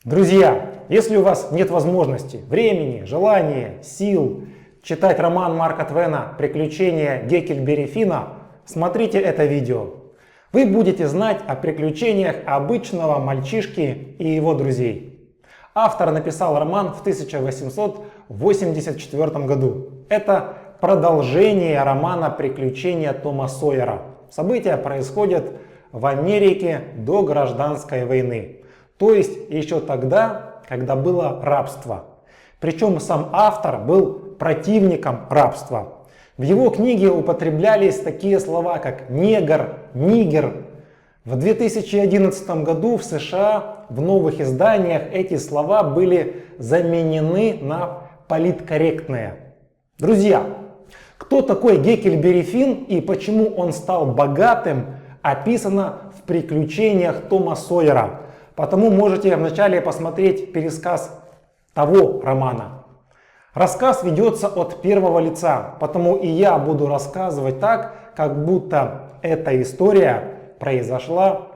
Друзья, если у вас нет возможности, времени, желания, сил читать роман Марка Твена «Приключения Гекльберри Финна», смотрите это видео. Вы будете знать о приключениях обычного мальчишки и его друзей. Автор написал роман в 1884 году. Это продолжение романа «Приключения Тома Сойера». События происходят в Америке до Гражданской войны. То есть еще тогда, когда было рабство. Причем сам автор был противником рабства. В его книге употреблялись такие слова, как негр, нигер. В 2011 году в США в новых изданиях эти слова были заменены на политкорректные. Друзья, кто такой Гекльберри Финн и почему он стал богатым, описано в «Приключениях Тома Сойера». Потому можете вначале посмотреть пересказ того романа. Рассказ ведется от первого лица, потому и я буду рассказывать так, как будто эта история произошла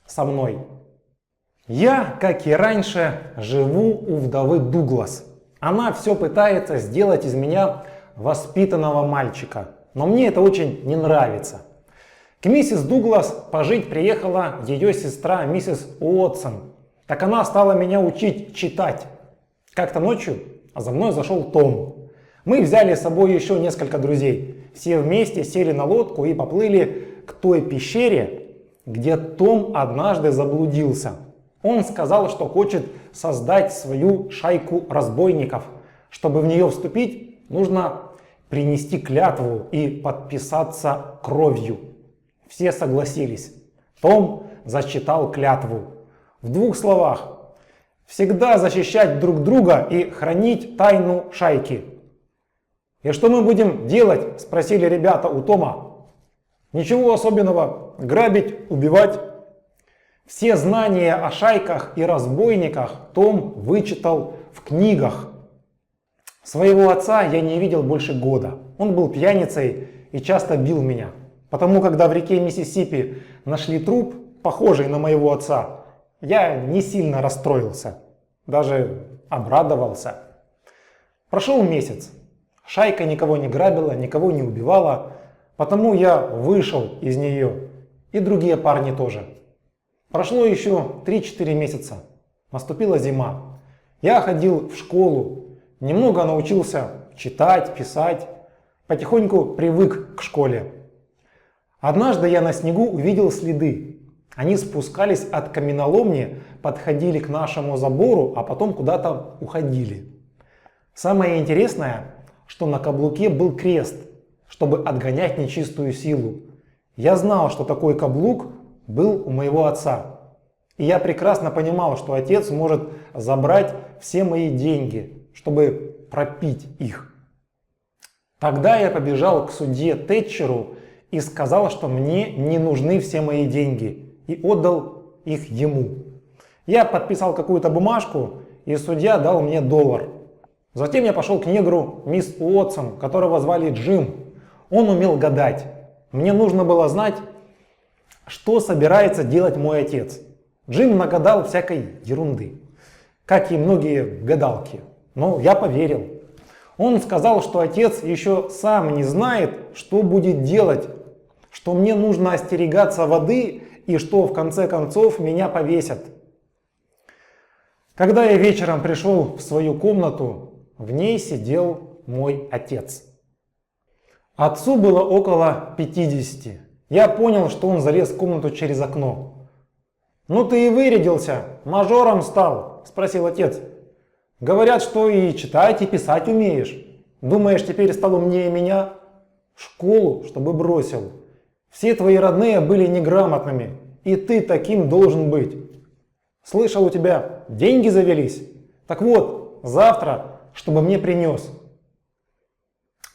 со мной. Я, как и раньше, живу у вдовы Дуглас. Она все пытается сделать из меня воспитанного мальчика, но мне это очень не нравится. К миссис Дуглас пожить приехала ее сестра миссис Уотсон. Так она стала меня учить читать. Как-то ночью за мной зашел Том. Мы взяли с собой еще несколько друзей. Все вместе сели на лодку и поплыли к той пещере, где Том однажды заблудился. Он сказал, что хочет создать свою шайку разбойников. Чтобы в нее вступить, нужно принести клятву и подписаться кровью. Все согласились. Том зачитал клятву. В двух словах: всегда защищать друг друга и хранить тайну шайки. «И что мы будем делать?» — спросили ребята у Тома. «Ничего особенного. Грабить, убивать». Все знания о шайках и разбойниках Том вычитал в книгах. Своего отца я не видел больше года. Он был пьяницей и часто бил меня. Потому когда в реке Миссисипи нашли труп, похожий на моего отца, я не сильно расстроился, даже обрадовался. Прошел месяц. Шайка никого не грабила, никого не убивала, потому я вышел из нее, и другие парни тоже. Прошло еще 3-4 месяца. Наступила зима. Я ходил в школу, немного научился читать, писать, потихоньку привык к школе. Однажды я на снегу увидел следы. Они спускались от каменоломни, подходили к нашему забору, а потом куда-то уходили. Самое интересное, что на каблуке был крест, чтобы отгонять нечистую силу. Я знал, что такой каблук был у моего отца. И я прекрасно понимал, что отец может забрать все мои деньги, чтобы пропить их. Тогда я побежал к судье Тэтчеру и сказал, что мне не нужны все мои деньги, и отдал их ему. Я подписал какую-то бумажку, и судья дал мне $1. Затем я пошел к негру мисс Уотсон, которого звали Джим. Он умел гадать. Мне нужно было знать, что собирается делать мой отец. Джим нагадал всякой ерунды, как и многие гадалки. Но я поверил. Он сказал, что отец еще сам не знает, что будет делать, что мне нужно остерегаться воды и что в конце концов меня повесят. Когда я вечером пришел в свою комнату, в ней сидел мой отец. Отцу было около 50. Я понял, что он залез в комнату через окно. «Ну ты и вырядился, мажором стал?» – спросил отец. «Говорят, что и читать, и писать умеешь. Думаешь, теперь стал умнее меня? В школу, чтобы бросил. Все твои родные были неграмотными, и ты таким должен быть. Слышал, у тебя деньги завелись? Так вот, завтра, чтобы мне принес».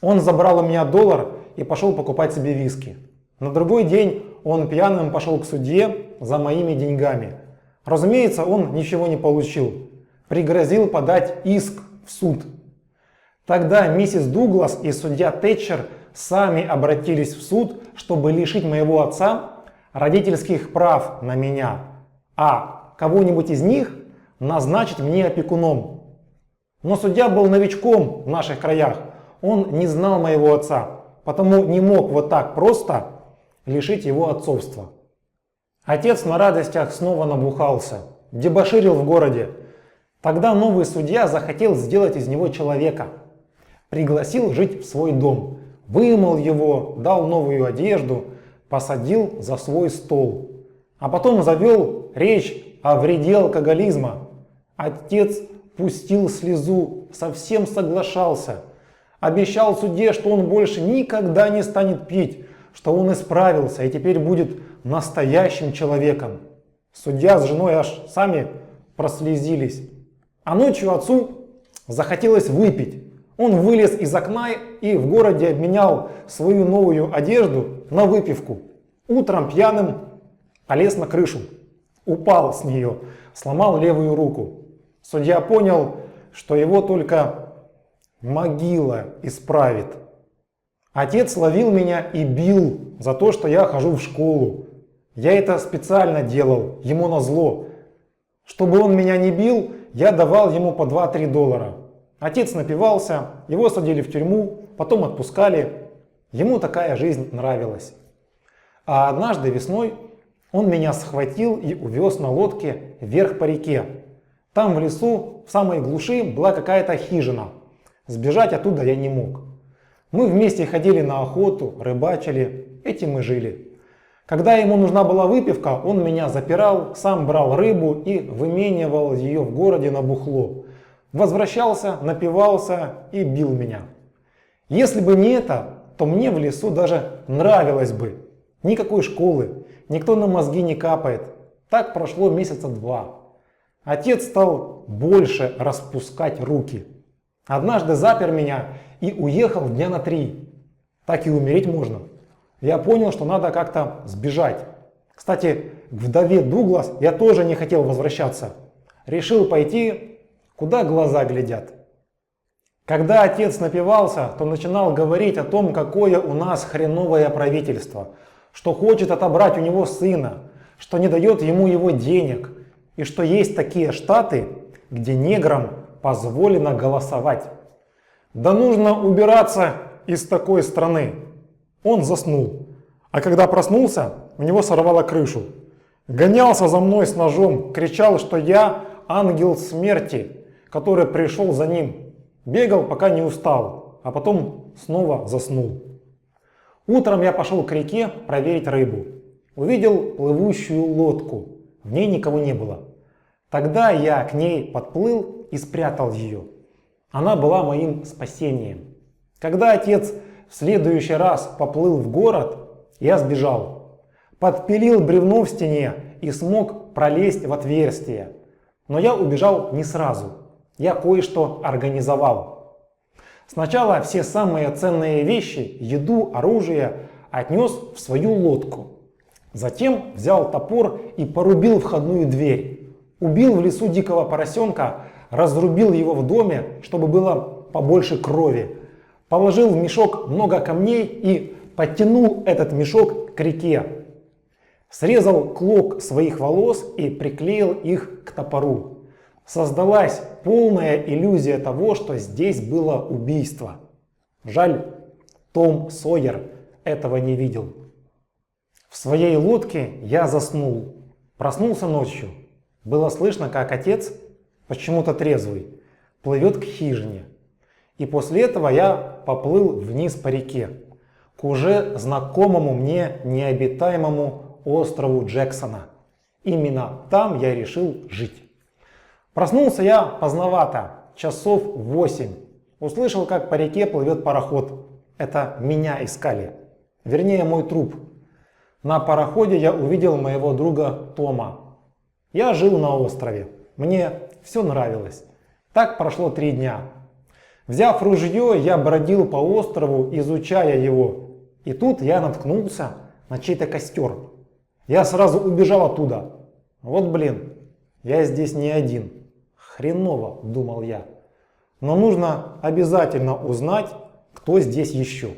Он забрал у меня $1 и пошел покупать себе виски. На другой день он пьяным пошел к судье за моими деньгами. Разумеется, он ничего не получил. Пригрозил подать иск в суд. Тогда миссис Дуглас и судья Тэтчер сами обратились в суд, чтобы лишить моего отца родительских прав на меня, а кого-нибудь из них назначить мне опекуном. Но судья был новичком в наших краях, он не знал моего отца, потому не мог вот так просто лишить его отцовства. Отец на радостях снова набухался, дебоширил в городе. Тогда новый судья захотел сделать из него человека. Пригласил жить в свой дом, вымыл его, дал новую одежду, посадил за свой стол. А потом завел речь о вреде алкоголизма. Отец пустил слезу, совсем соглашался. Обещал судье, что он больше никогда не станет пить, что он исправился и теперь будет настоящим человеком. Судья с женой аж сами прослезились. А ночью отцу захотелось выпить. Он вылез из окна и в городе обменял свою новую одежду на выпивку. Утром пьяным полез на крышу, упал с нее, сломал левую руку. Судья понял, что его только могила исправит. Отец ловил меня и бил за то, что я хожу в школу. Я это специально делал, ему назло. Чтобы он меня не бил, я давал ему по 2-3 доллара. Отец напивался, его садили в тюрьму, потом отпускали. Ему такая жизнь нравилась. А однажды весной он меня схватил и увез на лодке вверх по реке. Там в лесу, в самой глуши, была какая-то хижина. Сбежать оттуда я не мог. Мы вместе ходили на охоту, рыбачили, этим и жили. Когда ему нужна была выпивка, он меня запирал, сам брал рыбу и выменивал ее в городе на бухло. Возвращался, напивался и бил меня. Если бы не это, то мне в лесу даже нравилось бы. Никакой школы, никто на мозги не капает. Так прошло месяца 2. Отец стал больше распускать руки. Однажды запер меня и уехал дня на 3. Так и умереть можно. Я понял, что надо как-то сбежать. Кстати, к вдове Дуглас я тоже не хотел возвращаться. Решил пойти, куда глаза глядят. Когда отец напивался, то начинал говорить о том, какое у нас хреновое правительство, что хочет отобрать у него сына, что не дает ему его денег, и что есть такие штаты, где неграм позволено голосовать. Да нужно убираться из такой страны. Он заснул, а когда проснулся, у него сорвало крышу. Гонялся за мной с ножом, кричал, что я ангел смерти, который пришел за ним. Бегал, пока не устал, а потом снова заснул. Утром я пошел к реке проверить рыбу. Увидел плывущую лодку, в ней никого не было. Тогда я к ней подплыл и спрятал ее. Она была моим спасением. Когда отец в следующий раз поплыл в город, я сбежал. Подпилил бревно в стене и смог пролезть в отверстие. Но я убежал не сразу. Я кое-что организовал. Сначала все самые ценные вещи, еду, оружие отнес в свою лодку. Затем взял топор и порубил входную дверь. Убил в лесу дикого поросенка, разрубил его в доме, чтобы было побольше крови. Положил в мешок много камней и подтянул этот мешок к реке. Срезал клок своих волос и приклеил их к топору. Создалась полная иллюзия того, что здесь было убийство. Жаль, Том Сойер этого не видел. В своей лодке я заснул. Проснулся ночью. Было слышно, как отец, почему-то трезвый, плывет к хижине. И после этого я поплыл вниз по реке, к уже знакомому мне необитаемому острову Джексона. Именно там я решил жить. Проснулся я поздновато, часов 8. Услышал, как по реке плывет пароход. Это меня искали. Вернее, мой труп. На пароходе я увидел моего друга Тома. Я жил на острове. Мне все нравилось. Так прошло 3 дня. Взяв ружье, я бродил по острову, изучая его. И тут я наткнулся на чей-то костер. Я сразу убежал оттуда. Вот блин, я здесь не один. Хреново, думал я. Но нужно обязательно узнать, кто здесь еще.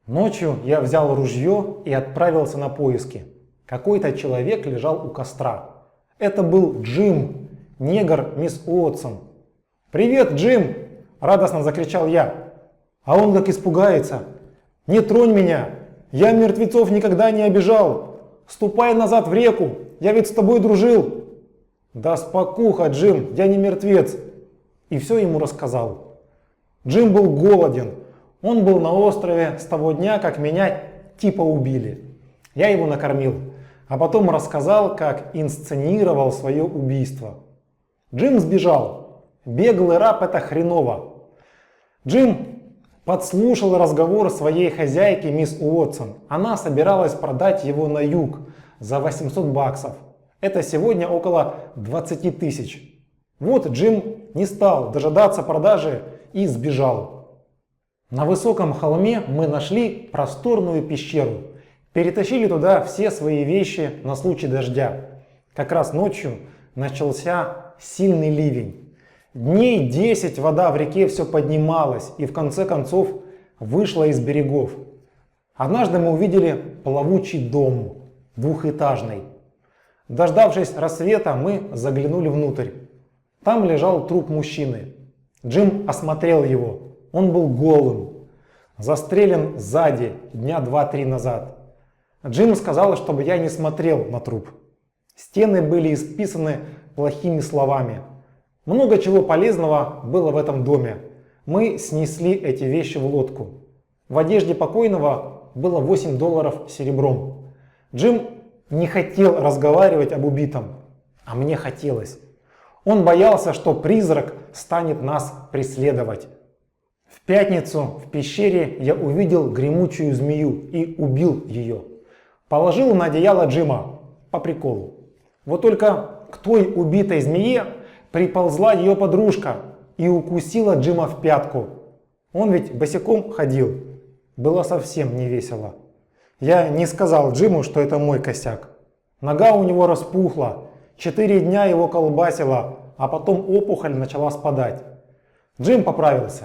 Ночью я взял ружье и отправился на поиски. Какой-то человек лежал у костра. Это был Джим, негр мисс Уотсон. «Привет, Джим!» – радостно закричал я. А он как испугается. «Не тронь меня! Я мертвецов никогда не обижал! Ступай назад в реку! Я ведь с тобой дружил!» «Да спокуха, Джим, я не мертвец!» И все ему рассказал. Джим был голоден. Он был на острове с того дня, как меня типа убили. Я его накормил, а потом рассказал, как инсценировал свое убийство. Джим сбежал. Беглый раб — это хреново. Джим подслушал разговор своей хозяйки мисс Уотсон. Она собиралась продать его на юг за 800 баксов. Это сегодня около 20 тысяч. Вот Джим не стал дожидаться продажи и сбежал. На высоком холме мы нашли просторную пещеру. Перетащили туда все свои вещи на случай дождя. Как раз ночью начался сильный ливень. Дней 10 вода в реке все поднималась и в конце концов вышла из берегов. Однажды мы увидели плавучий дом, двухэтажный. Дождавшись рассвета, мы заглянули внутрь. Там лежал труп мужчины. Джим осмотрел его. Он был голым, застрелен сзади дня 2-3 назад. Джим сказал, чтобы я не смотрел на труп. Стены были исписаны плохими словами. Много чего полезного было в этом доме. Мы снесли эти вещи в лодку. В одежде покойного было $8 серебром. Джим не хотел разговаривать об убитом, а мне хотелось. Он боялся, что призрак станет нас преследовать. В пятницу в пещере я увидел гремучую змею и убил ее. Положил на одеяло Джима по приколу. Вот только к той убитой змее приползла ее подружка и укусила Джима в пятку. Он ведь босиком ходил. Было совсем не весело. Я не сказал Джиму, что это мой косяк. Нога у него распухла. 4 дня его колбасило, а потом опухоль начала спадать. Джим поправился.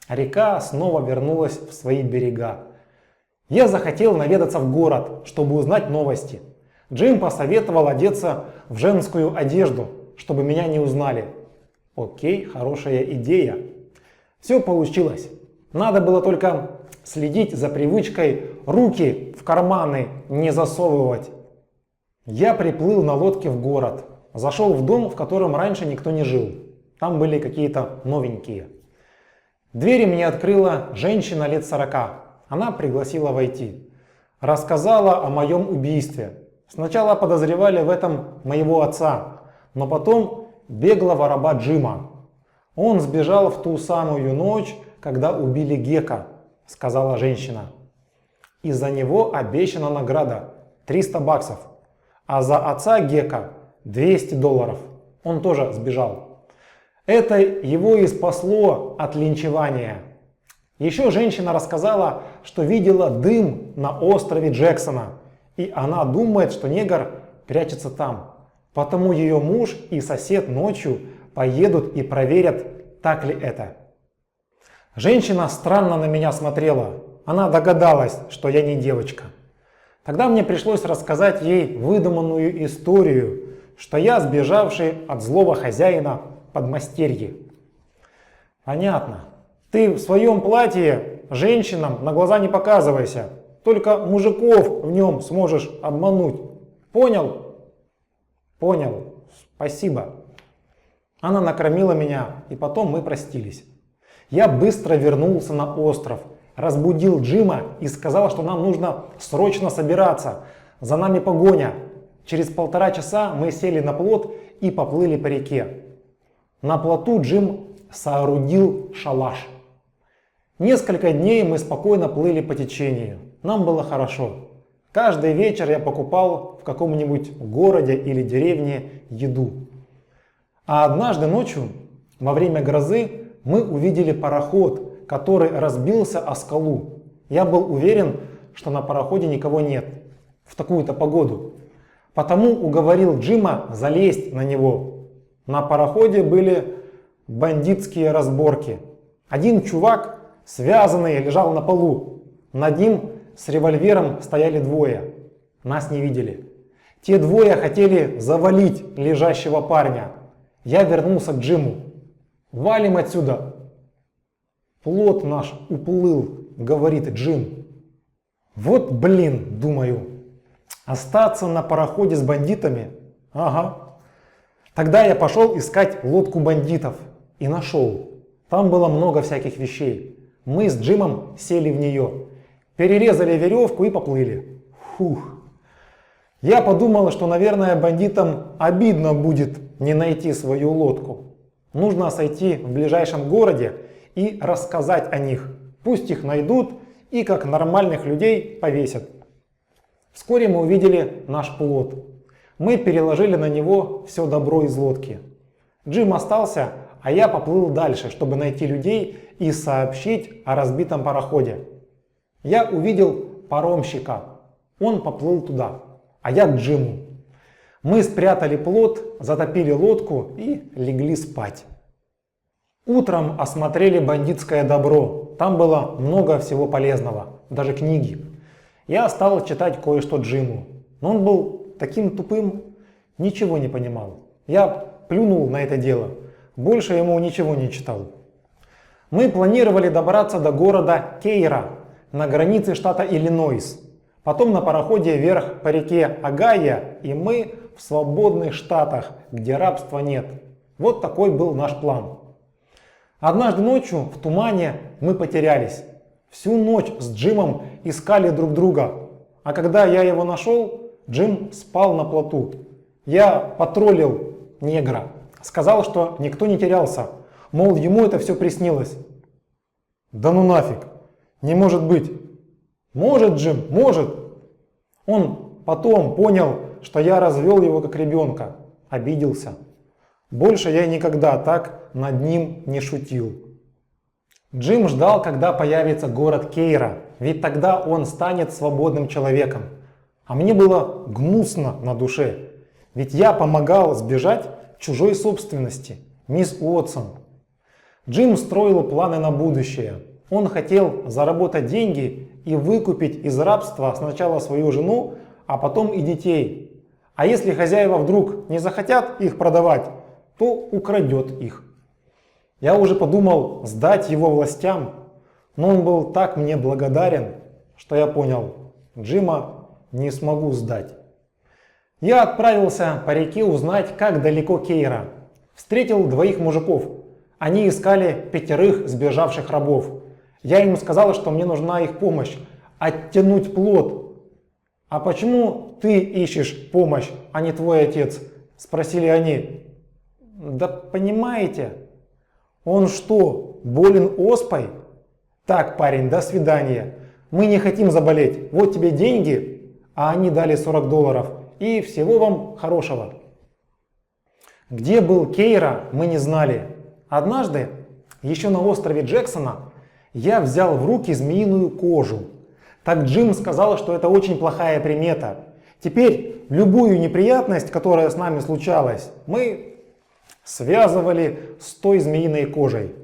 Река снова вернулась в свои берега. Я захотел наведаться в город, чтобы узнать новости. Джим посоветовал одеться в женскую одежду, чтобы меня не узнали. Окей, хорошая идея. Все получилось. Надо было только следить за привычкой руки в карманы не засовывать. Я приплыл на лодке в город. Зашел в дом, в котором раньше никто не жил. Там были какие-то новенькие. Двери мне открыла женщина лет 40. Она пригласила войти. Рассказала о моем убийстве. Сначала подозревали в этом моего отца, но потом беглого раба Джима. Он сбежал в ту самую ночь, когда убили Гека, сказала женщина. И за него обещана награда $300, а за отца Гека $200. Он тоже сбежал. Это его и спасло от линчевания. Еще женщина рассказала, что видела дым на острове Джексона, и она думает, что негр прячется там. Потому ее муж и сосед ночью поедут и проверят, так ли это. Женщина странно на меня смотрела. Она догадалась, что я не девочка. Тогда мне пришлось рассказать ей выдуманную историю, что я сбежавший от злого хозяина подмастерье. Понятно. Ты в своем платье женщинам на глаза не показывайся. Только мужиков в нем сможешь обмануть. Понял? Понял. Спасибо. Она накормила меня, и потом мы простились. Я быстро вернулся на остров, разбудил Джима и сказал, что нам нужно срочно собираться. За нами погоня. Через 1,5 часа мы сели на плот и поплыли по реке. На плоту Джим соорудил шалаш. Несколько дней мы спокойно плыли по течению. Нам было хорошо. Каждый вечер я покупал в каком-нибудь городе или деревне еду. А однажды ночью, во время грозы, мы увидели пароход, который разбился о скалу. Я был уверен, что на пароходе никого нет в такую-то погоду. Потому уговорил Джима залезть на него. На пароходе были бандитские разборки. Один чувак, связанный, лежал на полу. Над ним с револьвером стояли двое. Нас не видели. Те двое хотели завалить лежащего парня. Я вернулся к Джиму. «Валим отсюда!» «Плот наш уплыл», говорит Джим. «Вот блин», думаю, остаться на пароходе с бандитами? Ага. Тогда я пошел искать лодку бандитов и нашел. Там было много всяких вещей. Мы с Джимом сели в нее, перерезали веревку и поплыли. Фух. Я подумал, что, наверное, бандитам обидно будет не найти свою лодку. Нужно сойти в ближайшем городе и рассказать о них. Пусть их найдут и как нормальных людей повесят. Вскоре мы увидели наш плот. Мы переложили на него все добро из лодки. Джим остался, а я поплыл дальше, чтобы найти людей и сообщить о разбитом пароходе. Я увидел паромщика. Он поплыл туда, а я к Джиму. Мы спрятали плот, затопили лодку и легли спать. Утром осмотрели бандитское добро. Там было много всего полезного, даже книги. Я стал читать кое-что Джиму, но он был таким тупым, ничего не понимал. Я плюнул на это дело, больше ему ничего не читал. Мы планировали добраться до города Кейра на границе штата Иллинойс. Потом на пароходе вверх по реке Огайо, и мы в свободных штатах, где рабства нет. Вот такой был наш план. Однажды ночью в тумане мы потерялись. Всю ночь с Джимом искали друг друга. А когда я его нашел, Джим спал на плоту. Я потроллил негра. Сказал, что никто не терялся. Мол, ему это все приснилось. Да ну нафиг. Не может быть. Может, Джим, может. Он потом понял, что я развел его как ребенка. Обиделся. Больше я никогда так над ним не шутил. Джим ждал, когда появится город Кейра, ведь тогда он станет свободным человеком. А мне было гнусно на душе, ведь я помогал сбежать чужой собственности, мисс Уотсон. Джим строил планы на будущее. Он хотел заработать деньги и выкупить из рабства сначала свою жену, а потом и детей. А если хозяева вдруг не захотят их продавать, то украдет их. Я уже подумал сдать его властям, но он был так мне благодарен, что я понял, Джима не смогу сдать. Я отправился по реке узнать, как далеко Кейра. Встретил двоих мужиков. Они искали 5 сбежавших рабов. Я им сказал, что мне нужна их помощь, оттянуть плот. «А почему ты ищешь помощь, а не твой отец?» – спросили они. «Да понимаете, он что, болен оспой?» «Так, парень, до свидания. Мы не хотим заболеть. Вот тебе деньги», а они дали $40. «И всего вам хорошего». Где был Кейра, мы не знали. Однажды, еще на острове Джексона, я взял в руки змеиную кожу. Так Джим сказал, что это очень плохая примета. Теперь любую неприятность, которая с нами случалась, мы связывали с той змеиной кожей.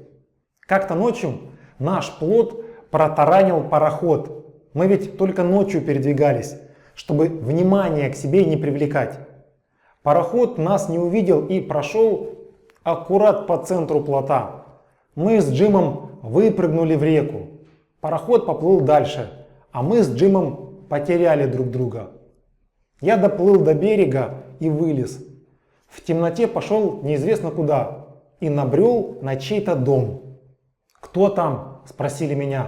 Как-то ночью наш плот протаранил пароход. Мы ведь только ночью передвигались, чтобы внимание к себе не привлекать. Пароход нас не увидел и прошел аккурат по центру плота. Мы с Джимом выпрыгнули в реку. Пароход поплыл дальше, а мы с Джимом потеряли друг друга. Я доплыл до берега и вылез. В темноте пошел неизвестно куда и набрел на чей-то дом. «Кто там?» – спросили меня.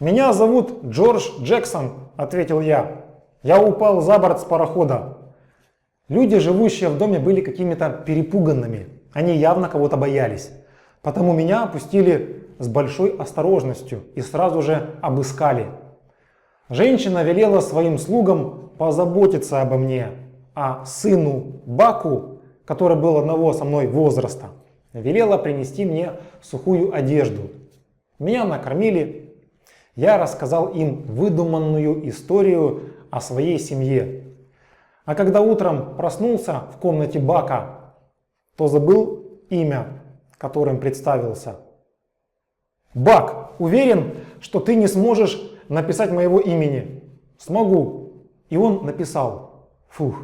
«Меня зовут Джордж Джексон», – ответил я. «Я упал за борт с парохода». Люди, живущие в доме, были какими-то перепуганными. Они явно кого-то боялись. Потому меня опустили с большой осторожностью и сразу же обыскали. Женщина велела своим слугам позаботиться обо мне, а сыну Баку, который был одного со мной возраста, велела принести мне сухую одежду. Меня накормили. Я рассказал им выдуманную историю о своей семье. А когда утром проснулся в комнате Бака, то забыл имя, которым представился. «Бак, уверен, что ты не сможешь написать моего имени?» «Смогу». И он написал. Фух.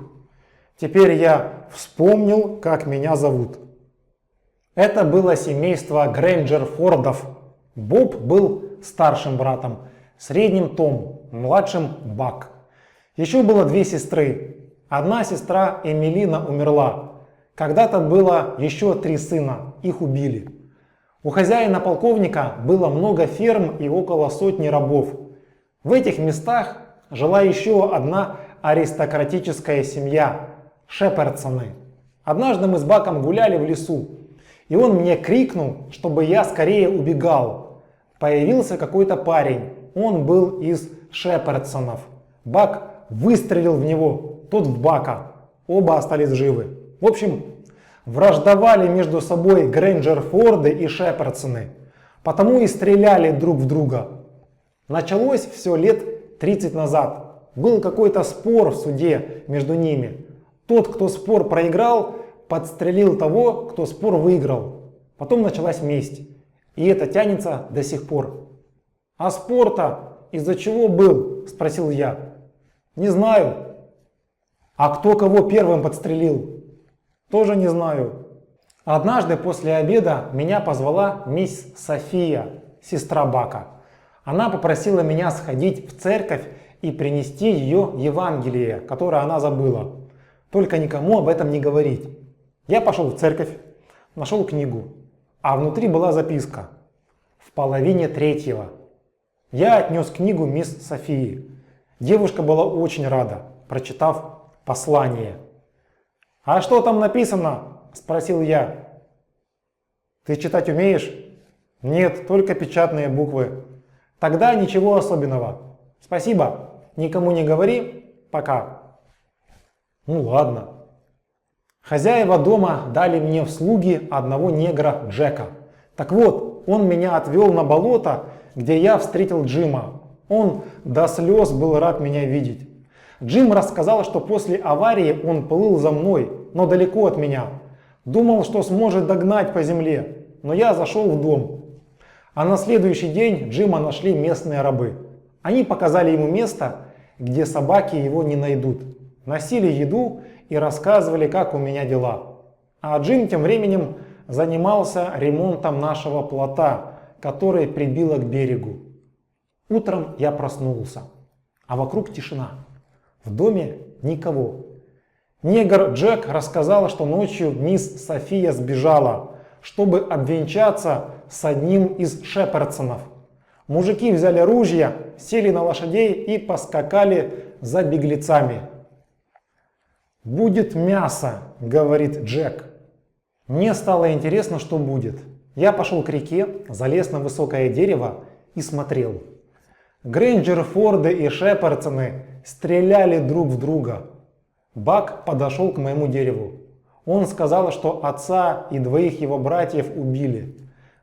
Теперь я вспомнил, как меня зовут. Это было семейство Грейнджерфордов. Боб был старшим братом, средним Том, младшим Бак. Еще было две сестры. Одна сестра Эмилина умерла. Когда-то было еще 3 сына, их убили. У хозяина полковника было много ферм и около 100 рабов. В этих местах жила еще одна аристократическая семья – Шепердсоны. Однажды мы с Баком гуляли в лесу, и он мне крикнул, чтобы я скорее убегал. Появился какой-то парень, он был из Шепердсонов. Бак выстрелил в него, тот в Бака. Оба остались живы. В общем, враждовали между собой Грейнджерфорды и Шепердсоны, потому и стреляли друг в друга. Началось все лет 30 назад. Был какой-то спор в суде между ними. Тот, кто спор проиграл, подстрелил того, кто спор выиграл. Потом началась месть. И это тянется до сих пор. А спор-то из-за чего был? Спросил я. Не знаю. А кто кого первым подстрелил? Тоже не знаю. Однажды после обеда меня позвала мисс София, сестра Бака. Она попросила меня сходить в церковь и принести ее Евангелие, которое она забыла. Только никому об этом не говорить. Я пошел в церковь, нашел книгу, а внутри была записка. В 2:30. Я отнес книгу мисс Софии. Девушка была очень рада, прочитав послание. «А что там написано?» – спросил я. «Ты читать умеешь?» «Нет, только печатные буквы». «Тогда ничего особенного. Спасибо. Никому не говори. Пока». Ну ладно. Хозяева дома дали мне в слуги одного негра Джека. Так вот, он меня отвел на болото, где я встретил Джима. Он до слез был рад меня видеть. Джим рассказал, что после аварии он плыл за мной, но далеко от меня. Думал, что сможет догнать по земле, но я зашел в дом. А на следующий день Джима нашли местные рабы. Они показали ему место, где собаки его не найдут. Носили еду и рассказывали, как у меня дела. А Джим тем временем занимался ремонтом нашего плота, который прибило к берегу. Утром я проснулся, а вокруг тишина. В доме никого. Негр Джек рассказал, что ночью мисс София сбежала, чтобы обвенчаться с одним из Шепердсонов. Мужики взяли ружья, сели на лошадей и поскакали за беглецами. «Будет мясо», — говорит Джек. Мне стало интересно, что будет. Я пошел к реке, залез на высокое дерево и смотрел. Грейнджерфорды и Шепердсоны стреляли друг в друга. Бак подошел к моему дереву. Он сказал, что отца и 2 его братьев убили.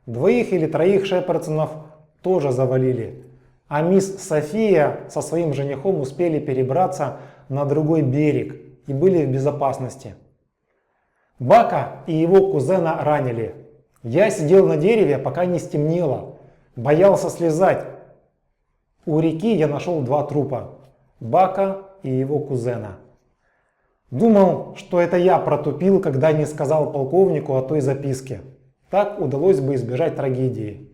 2 или 3 Шепердсонов тоже завалили. А мисс София со своим женихом успели перебраться на другой берег и были в безопасности. Бака и его кузена ранили. Я сидел на дереве, пока не стемнело. Боялся слезать. У реки я нашел 2 трупа. Бака и его кузена. Думал, что это я протупил, когда не сказал полковнику о той записке. Так удалось бы избежать трагедии.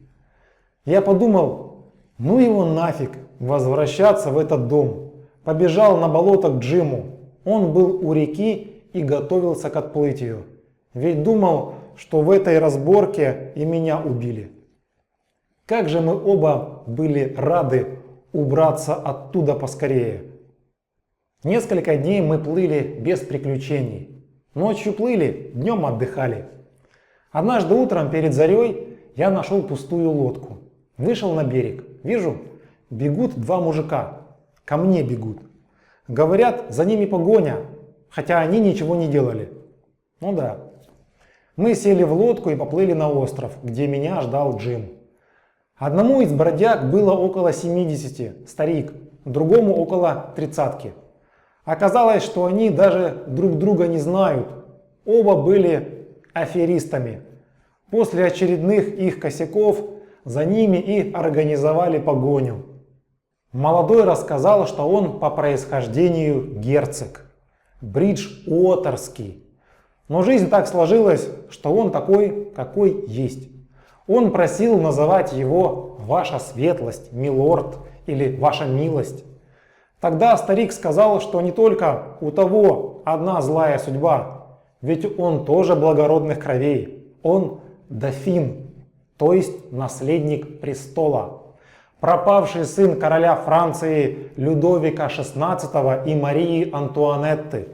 Я подумал, ну его нафиг, возвращаться в этот дом. Побежал на болото к Джиму. Он был у реки и готовился к отплытию. Ведь думал, что в этой разборке и меня убили. Как же мы оба были рады убраться оттуда поскорее. Несколько дней мы плыли без приключений. Ночью плыли, днем отдыхали. Однажды утром перед зарей я нашел пустую лодку. Вышел на берег. Вижу, бегут 2 мужика. Ко мне бегут. Говорят, за ними погоня, хотя они ничего не делали. Ну да. Мы сели в лодку и поплыли на остров, где меня ждал Джим. Одному из бродяг было около 70, старик, другому около 30. Оказалось, что они даже друг друга не знают. Оба были аферистами. После очередных их косяков за ними и организовали погоню. Молодой рассказал, что он по происхождению герцог, Бриджуотерский. Но жизнь так сложилась, что он такой, какой есть. Он просил называть его «Ваша светлость», «Милорд» или «Ваша милость». Тогда старик сказал, что не только у того одна злая судьба, ведь он тоже благородных кровей. Он дофин, то есть наследник престола, пропавший сын короля Франции Людовика XVI и Марии Антуанетты.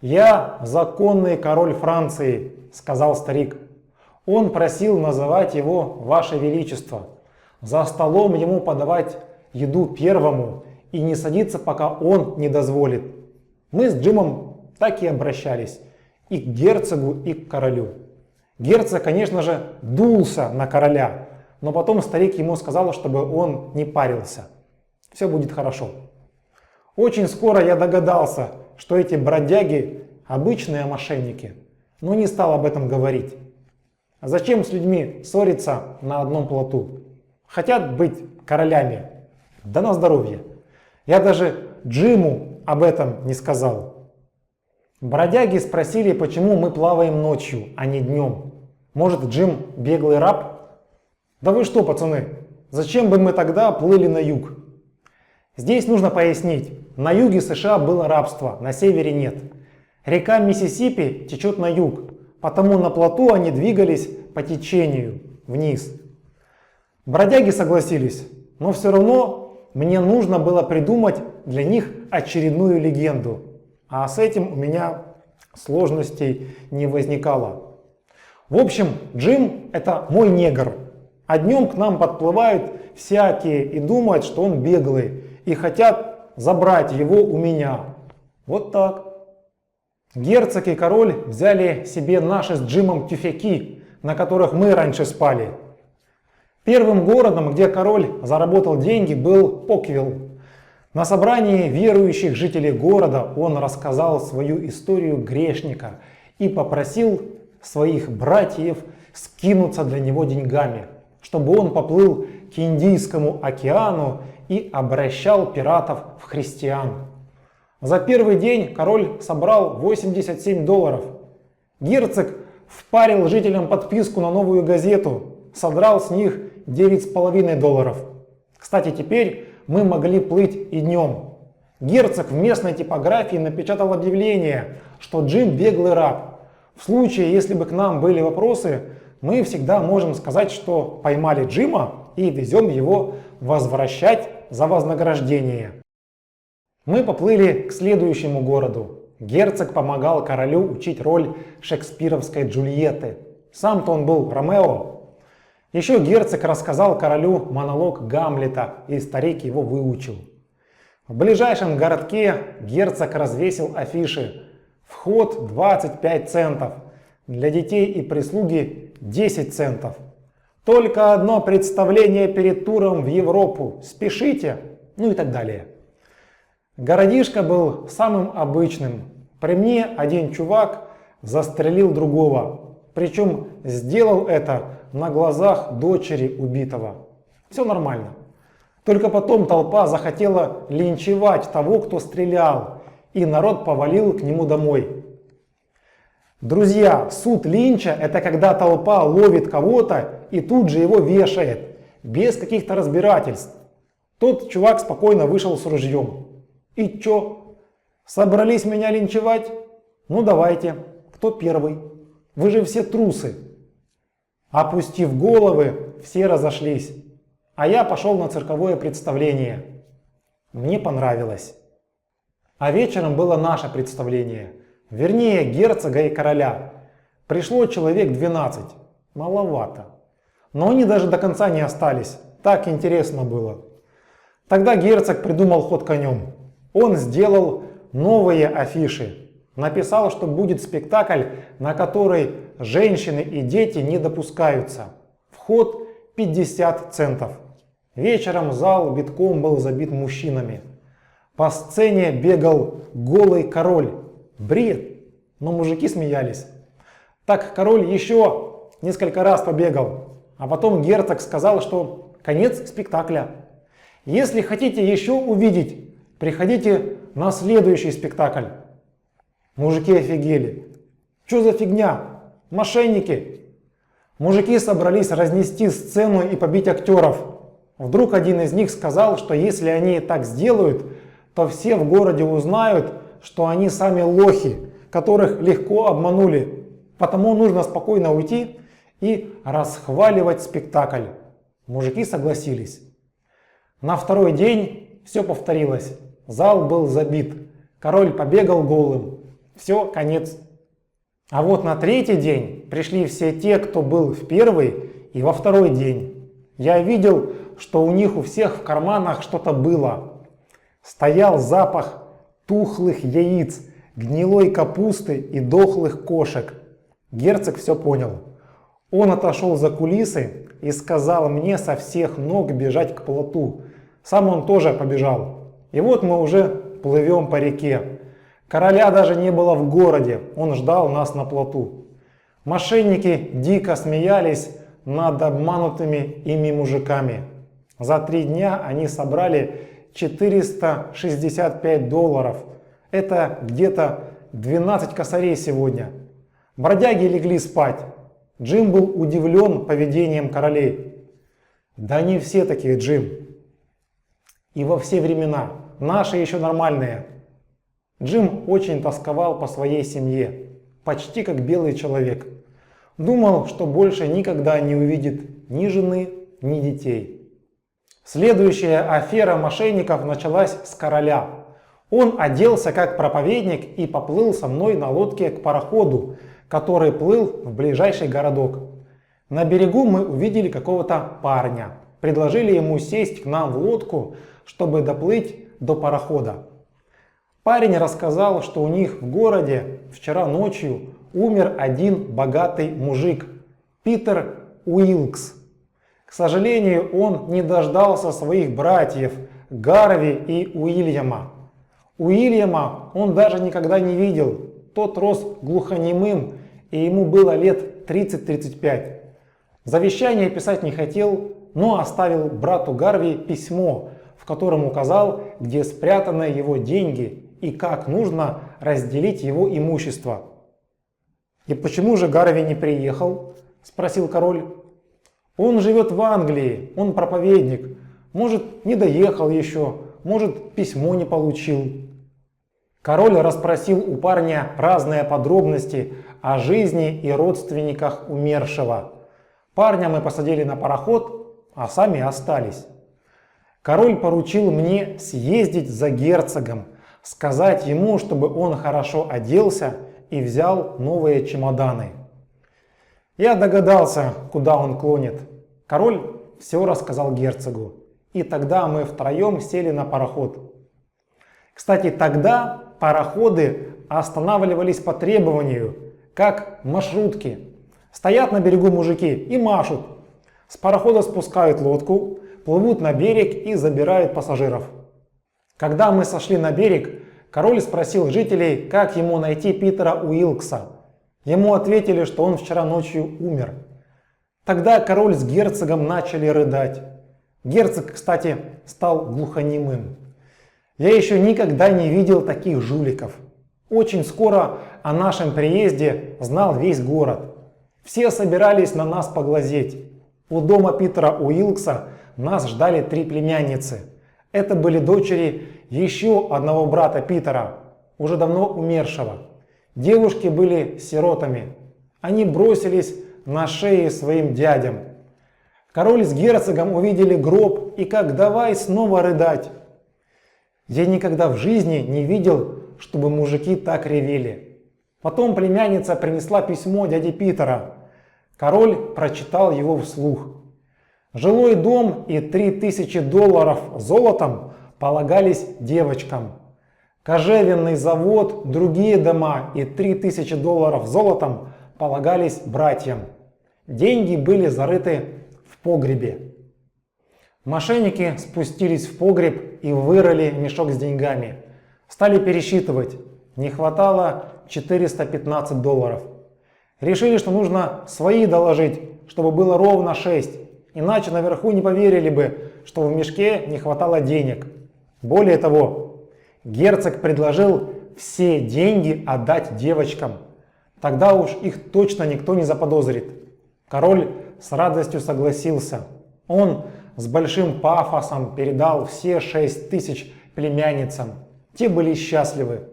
«Я законный король Франции», — сказал старик. Он просил называть его «Ваше Величество», за столом ему подавать еду первому и не садиться, пока он не дозволит. Мы с Джимом так и обращались и к герцогу, и к королю. Герцог, конечно же, дулся на короля, но потом старик ему сказал, чтобы он не парился. Все будет хорошо. Очень скоро я догадался, что эти бродяги обычные мошенники, но не стал об этом говорить. А зачем с людьми ссориться на одном плоту? Хотят быть королями? Да на здоровье. Я даже Джиму об этом не сказал. Бродяги спросили, почему мы плаваем ночью, а не днем. Может, Джим беглый раб? Да вы что, пацаны, зачем бы мы тогда плыли на юг? Здесь нужно пояснить, на юге США было рабство, на севере нет. Река Миссисипи течет на юг, потому на плоту они двигались по течению вниз. Бродяги согласились, но все равно мне нужно было придумать для них очередную легенду, а с этим у меня сложностей не возникало. В общем, Джим — это мой негр, а днем к нам подплывают всякие и думают, что он беглый, и хотят забрать его у меня. Вот так. Герцог и король взяли себе наши с Джимом тюфяки, на которых мы раньше спали. Первым городом, где король заработал деньги, был Оквилл. На собрании верующих жителей города он рассказал свою историю грешника и попросил своих братьев скинуться для него деньгами, чтобы он поплыл к Индийскому океану и обращал пиратов в христиан. За первый день король собрал $87. Герцог впарил жителям подписку на новую газету, содрал с них $9,5. Кстати, теперь мы могли плыть и днем. Герцог в местной типографии напечатал объявление, что Джим беглый раб. В случае, если бы к нам были вопросы, мы всегда можем сказать, что поймали Джима и везем его возвращать за вознаграждение. Мы поплыли к следующему городу. Герцог помогал королю учить роль шекспировской Джульетты. Сам-то он был Ромео. Еще герцог рассказал королю монолог Гамлета, и старик его выучил. В ближайшем городке герцог развесил афиши. Вход 25 центов, для детей и прислуги 10 центов. Только одно представление перед туром в Европу, спешите, ну и так далее. Городишко был самым обычным. При мне один чувак застрелил другого, причем сделал это на глазах дочери убитого. Все нормально. Только потом толпа захотела линчевать того, кто стрелял, и народ повалил к нему домой. Друзья, суд линча — это когда толпа ловит кого-то и тут же его вешает, без каких-то разбирательств. Тот чувак спокойно вышел с ружьем. И чё? Собрались меня линчевать? Ну давайте, кто первый? Вы же все трусы. Опустив головы, все разошлись. А я пошел на цирковое представление. Мне понравилось. А вечером было наше представление. Вернее, герцога и короля. Пришло человек 12. Маловато. Но они даже до конца не остались. Так интересно было. Тогда герцог придумал ход конем. Он сделал новые афиши. Написал, что будет спектакль, на который женщины и дети не допускаются. Вход 50 центов. Вечером зал битком был забит мужчинами. По сцене бегал голый король. Бред. Но мужики смеялись. Так король еще несколько раз побегал. А потом герцог сказал, что конец спектакля. Если хотите еще увидеть, приходите на следующий спектакль. Мужики офигели. Что за фигня? Мошенники! Мужики собрались разнести сцену и побить актеров. Вдруг один из них сказал, что если они так сделают, то все в городе узнают, что они сами лохи, которых легко обманули. Потому нужно спокойно уйти и расхваливать спектакль. Мужики согласились. На второй день все повторилось. Зал был забит. Король побегал голым. Все, конец. А вот на третий день пришли все те, кто был в первый и во второй день. Я видел, что у них у всех в карманах что-то было. Стоял запах тухлых яиц, гнилой капусты и дохлых кошек. Герцог все понял. Он отошел за кулисы и сказал мне со всех ног бежать к плоту. Сам он тоже побежал. И вот мы уже плывем по реке. Короля даже не было в городе, он ждал нас на плоту. Мошенники дико смеялись над обманутыми ими мужиками. За 3 дня они собрали 465 долларов. Это где-то 12 косарей сегодня. Бродяги легли спать. Джим был удивлен поведением королей. Да не все такие, Джим. И во все времена. Наши еще нормальные. Джим очень тосковал по своей семье. Почти как белый человек. Думал, что больше никогда не увидит ни жены, ни детей. Следующая афера мошенников началась с короля. Он оделся как проповедник и поплыл со мной на лодке к пароходу, который плыл в ближайший городок. На берегу мы увидели какого-то парня. Предложили ему сесть к нам в лодку, чтобы доплыть до парохода. Парень рассказал, что у них в городе вчера ночью умер один богатый мужик, Питер Уилкс. К сожалению, он не дождался своих братьев Гарви и Уильяма. Уильяма он даже никогда не видел. Тот рос глухонемым, и ему было лет 30-35. Завещание писать не хотел, но оставил брату Гарви письмо, в котором указал, где спрятаны его деньги и как нужно разделить его имущество. «И почему же Гарви не приехал?» – спросил король. «Он живет в Англии, он проповедник. Может, не доехал еще, может, письмо не получил». Король расспросил у парня разные подробности о жизни и родственниках умершего. Парня мы посадили на пароход, а сами остались. Король поручил мне съездить за герцогом, сказать ему, чтобы он хорошо оделся и взял новые чемоданы. Я догадался, куда он клонит. Король все рассказал герцогу, и тогда мы втроем сели на пароход. Кстати, тогда пароходы останавливались по требованию, как маршрутки. Стоят на берегу мужики и машут. С парохода спускают лодку, плывут на берег и забирают пассажиров. Когда мы сошли на берег, король спросил жителей, как ему найти Питера Уилкса. Ему ответили, что он вчера ночью умер. Тогда король с герцогом начали рыдать. Герцог, кстати, стал глухонемым. Я еще никогда не видел таких жуликов. Очень скоро о нашем приезде знал весь город. Все собирались на нас поглазеть. У дома Питера Уилкса нас ждали 3 племянницы. Это были дочери еще одного брата Питера, уже давно умершего. Девушки были сиротами. Они бросились на шеи своим дядям. Король с герцогом увидели гроб и как давай снова рыдать. Я никогда в жизни не видел, чтобы мужики так ревели. Потом племянница принесла письмо дяде Питера. Король прочитал его вслух. Жилой дом и 3000 долларов золотом полагались девочкам. Кожевенный завод, другие дома и 3000 долларов золотом полагались братьям. Деньги были зарыты в погребе. Мошенники спустились в погреб и вырыли мешок с деньгами. Стали пересчитывать. Не хватало 415 долларов. Решили, что нужно свои доложить, чтобы было ровно 6. Иначе наверху не поверили бы, что в мешке не хватало денег. Более того, герцог предложил все деньги отдать девочкам. Тогда уж их точно никто не заподозрит. Король с радостью согласился. Он с большим пафосом передал все 6000 племянницам. Те были счастливы.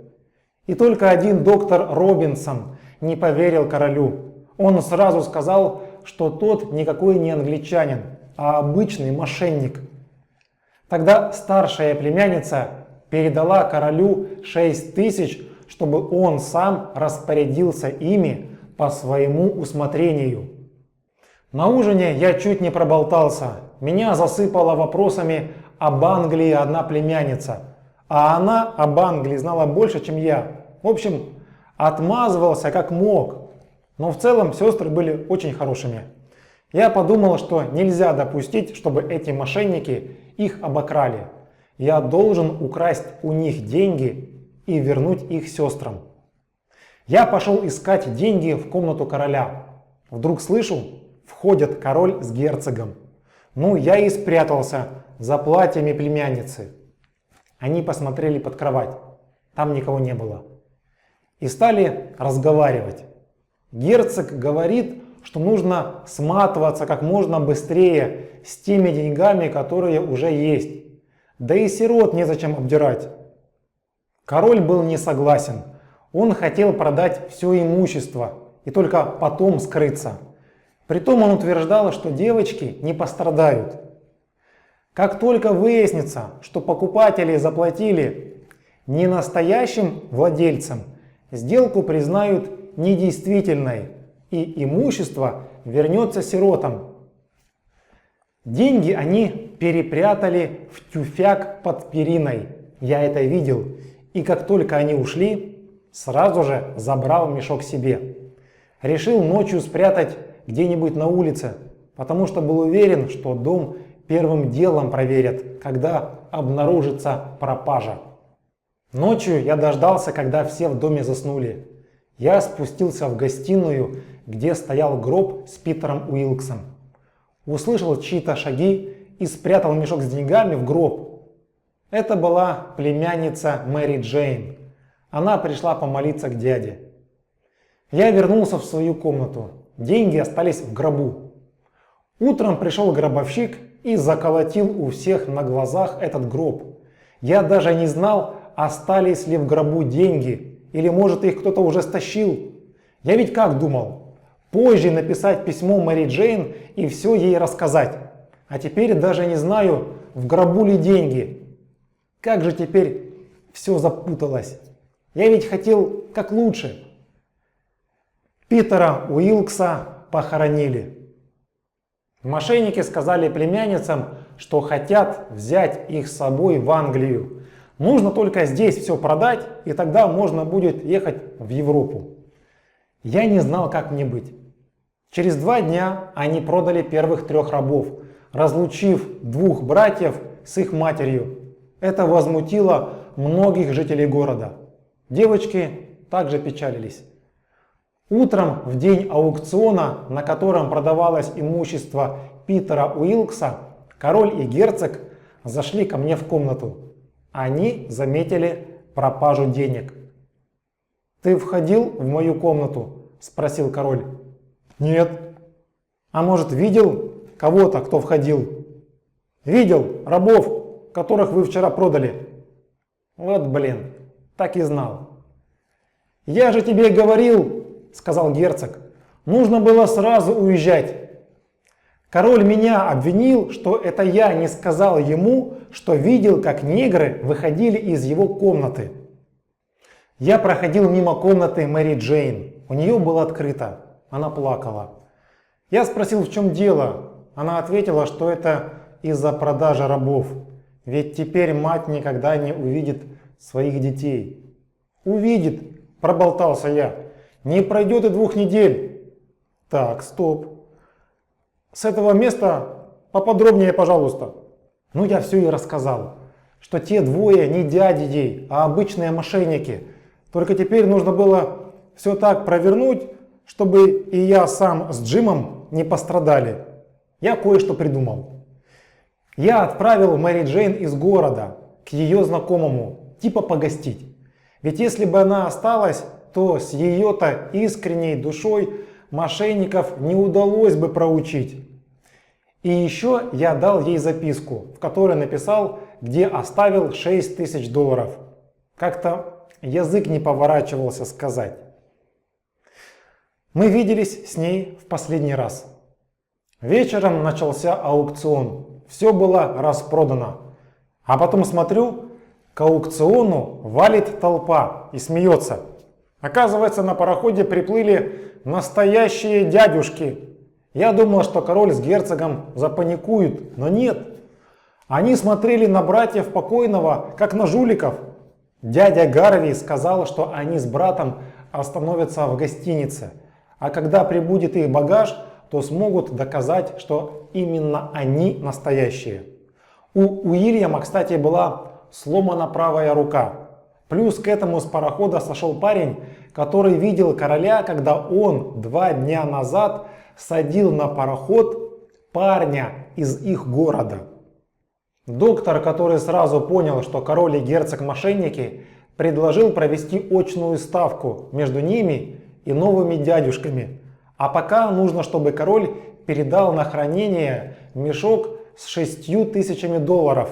И только один доктор Робинсон не поверил королю. Он сразу сказал, что тот никакой не англичанин, а обычный мошенник. Тогда старшая племянница передала королю 6000, чтобы он сам распорядился ими по своему усмотрению. На ужине я чуть не проболтался. Меня засыпало вопросами об Англии одна племянница. А она об Англии знала больше, чем я. В общем, отмазывался как мог. Но в целом сестры были очень хорошими. Я подумал, что нельзя допустить, чтобы эти мошенники их обокрали. Я должен украсть у них деньги и вернуть их сестрам. Я пошел искать деньги в комнату короля. Вдруг слышу, входят король с герцогом. Ну, я и спрятался за платьями племянницы. Они посмотрели под кровать. Там никого не было. И стали разговаривать. Герцог говорит, что нужно сматываться как можно быстрее с теми деньгами, которые уже есть. Да и сирот незачем обдирать. Король был не согласен. Он хотел продать все имущество и только потом скрыться. Притом он утверждал, что девочки не пострадают. Как только выяснится, что покупатели заплатили не настоящим владельцам, сделку признают недействительной и имущество вернется сиротам. Деньги они перепрятали в тюфяк под периной. Я это видел. И как только они ушли, сразу же забрал мешок себе. Решил ночью спрятать где-нибудь на улице, потому что был уверен, что дом первым делом проверят, когда обнаружится пропажа. Ночью я дождался, когда все в доме заснули. Я спустился в гостиную, где стоял гроб с Питером Уилксом. Услышал чьи-то шаги и спрятал мешок с деньгами в гроб. Это была племянница Мэри Джейн. Она пришла помолиться к дяде. Я вернулся в свою комнату. Деньги остались в гробу. Утром пришел гробовщик и заколотил у всех на глазах этот гроб. Я даже не знал, остались ли в гробу деньги, или может их кто-то уже стащил. Я ведь как думал? Позже написать письмо Мэри Джейн и все ей рассказать. А теперь даже не знаю, в гробу ли деньги. Как же теперь все запуталось. Я ведь хотел как лучше. Питера Уилкса похоронили. Мошенники сказали племянницам, что хотят взять их с собой в Англию. Нужно только здесь все продать, и тогда можно будет ехать в Европу. Я не знал, как мне быть. Через 2 дня они продали первых 3 рабов, разлучив 2 братьев с их матерью. Это возмутило многих жителей города. Девочки также печалились. Утром, в день аукциона, на котором продавалось имущество Питера Уилкса, король и герцог зашли ко мне в комнату. Они заметили пропажу денег. «Ты входил в мою комнату?» – спросил король. «Нет». «А может, видел кого-то, кто входил?» «Видел рабов, которых вы вчера продали». «Вот блин, так и знал». «Я же тебе говорил», — сказал герцог, — «нужно было сразу уезжать». Король меня обвинил, что это я не сказал ему, что видел, как негры выходили из его комнаты. Я проходил мимо комнаты Мэри Джейн. У нее было открыто. Она плакала. Я спросил, в чем дело. Она ответила, что это из-за продажи рабов. Ведь теперь мать никогда не увидит своих детей. «Увидит», — проболтался я. «Не пройдет и 2 недель». Так, стоп. С этого места поподробнее, пожалуйста. Ну, я все и рассказал, что те 2 не дяди ей, а обычные мошенники. Только теперь нужно было все так провернуть, чтобы и я сам с Джимом не пострадали. Я кое-что придумал. Я отправил Мэри Джейн из города к ее знакомому, типа погостить. Ведь если бы она осталась, то с ее-то искренней душой мошенников не удалось бы проучить. И еще я дал ей записку, в которой написал, где оставил $6000. Как-то язык не поворачивался сказать. Мы виделись с ней в последний раз. Вечером начался аукцион. Все было распродано. А потом смотрю, к аукциону валит толпа и смеется. Оказывается, на пароходе приплыли настоящие дядюшки. Я думал, что король с герцогом запаникуют, но нет. Они смотрели на братьев покойного, как на жуликов. Дядя Гарви сказал, что они с братом остановятся в гостинице. А когда прибудет их багаж, то смогут доказать, что именно они настоящие. У Уильяма, кстати, была сломана правая рука. Плюс к этому с парохода сошел парень, который видел короля, когда он 2 дня назад садил на пароход парня из их города. Доктор, который сразу понял, что король и герцог мошенники, предложил провести очную ставку между ними и новыми дядюшками. А пока нужно, чтобы король передал на хранение мешок с $6000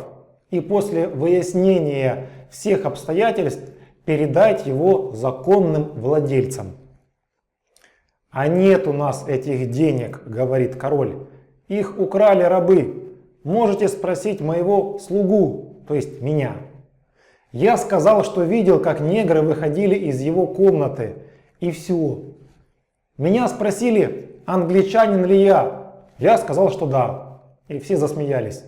и после выяснения всех обстоятельств передать его законным владельцам. «А нет у нас этих денег», — говорит король. «Их украли рабы. Можете спросить моего слугу, то есть меня». Я сказал, что видел, как негры выходили из его комнаты. И все. Меня спросили, англичанин ли я. Я сказал, что да. И все засмеялись.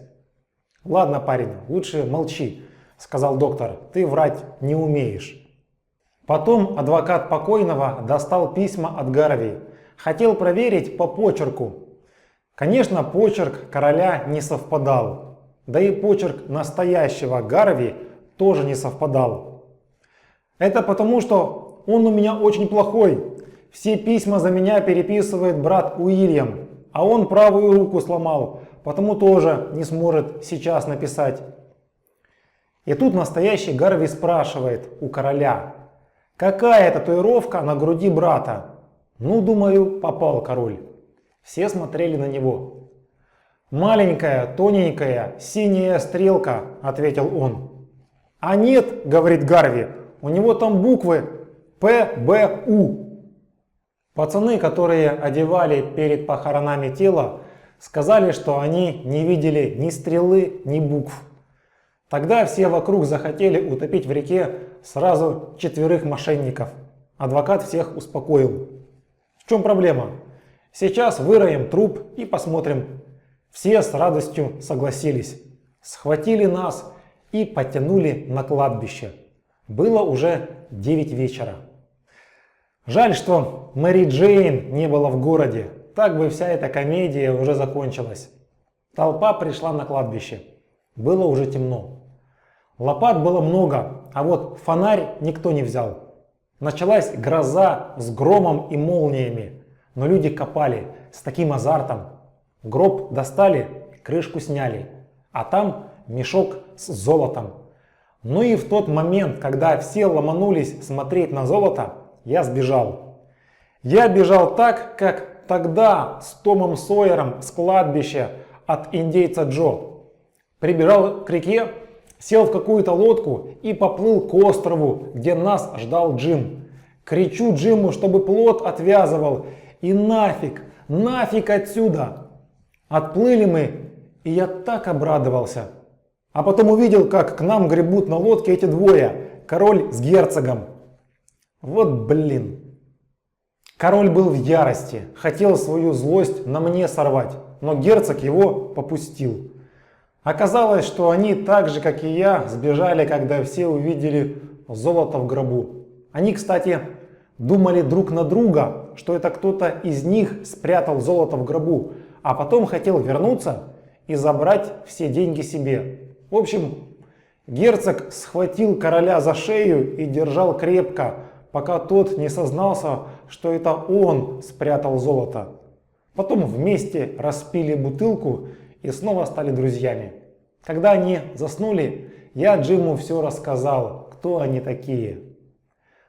«Ладно, парень, лучше молчи», — сказал доктор. «Ты врать не умеешь». Потом адвокат покойного достал письма от Гарви. Хотел проверить по почерку. Конечно, почерк короля не совпадал. Да и почерк настоящего Гарви тоже не совпадал. Это потому, что он у меня очень плохой. Все письма за меня переписывает брат Уильям, а он правую руку сломал, потому тоже не сможет сейчас написать. И тут настоящий Гарви спрашивает у короля: «Какая татуировка на груди брата?» Ну, думаю, попал король. Все смотрели на него. «Маленькая, тоненькая, синяя стрелка», — ответил он. «А нет, — говорит Гарви, — у него там буквы ПБУ». Пацаны, которые одевали перед похоронами тело, сказали, что они не видели ни стрелы, ни букв. Тогда все вокруг захотели утопить в реке сразу 4 мошенников. Адвокат всех успокоил. В чем проблема? Сейчас выроем труп и посмотрим. Все с радостью согласились. Схватили нас и потянули на кладбище. Было уже 9 вечера. Жаль, что Мэри Джейн не было в городе. Так бы вся эта комедия уже закончилась. Толпа пришла на кладбище. Было уже темно. Лопат было много, а вот фонарь никто не взял. Началась гроза с громом и молниями, но люди копали с таким азартом. Гроб достали, крышку сняли, а там мешок с золотом. Ну и в тот момент, когда все ломанулись смотреть на золото, я сбежал. Я бежал так, как тогда с Томом Сойером с кладбища от индейца Джо. Прибежал к реке, сел в какую-то лодку и поплыл к острову, где нас ждал Джим. Кричу Джиму, чтобы плот отвязывал, и нафиг отсюда. Отплыли мы, и я так обрадовался. А потом увидел, как к нам гребут на лодке эти двое, король с герцогом. Вот блин. Король был в ярости, хотел свою злость на мне сорвать, но герцог его попустил. Оказалось, что они так же, как и я, сбежали, когда все увидели золото в гробу. Они, кстати, думали друг на друга, что это кто-то из них спрятал золото в гробу, а потом хотел вернуться и забрать все деньги себе. В общем, герцог схватил короля за шею и держал крепко, пока тот не сознался, что это он спрятал золото. Потом вместе распили бутылку и снова стали друзьями. Когда они заснули, я Джиму все рассказал, кто они такие.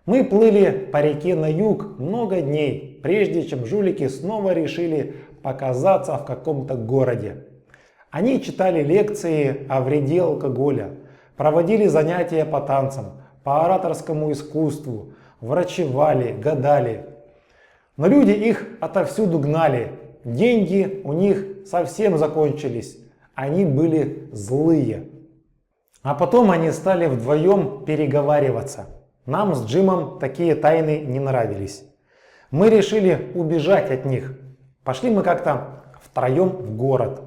Мы плыли по реке на юг много дней, прежде чем жулики снова решили показаться в каком-то городе. Они читали лекции о вреде алкоголя, проводили занятия по танцам, по ораторскому искусству, врачевали, гадали. Но люди их отовсюду гнали, деньги у них совсем закончились, они были злые. А потом они стали вдвоем переговариваться. Нам с Джимом такие тайны не нравились. Мы решили убежать от них. Пошли мы как-то втроем в город.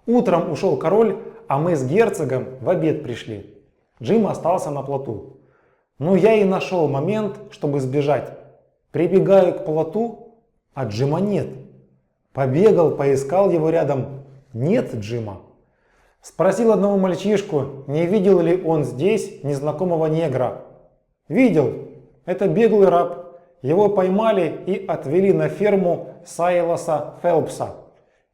Утром ушел король, а мы с герцогом в обед пришли. Джим остался на плоту. Но я и нашел момент, чтобы сбежать. Прибегаю к плоту, а Джима нет. Побегал, поискал его рядом. Нет Джима. Спросил одного мальчишку, не видел ли он здесь незнакомого негра. Видел. Это беглый раб. Его поймали и отвели на ферму Сайлоса Фелпса.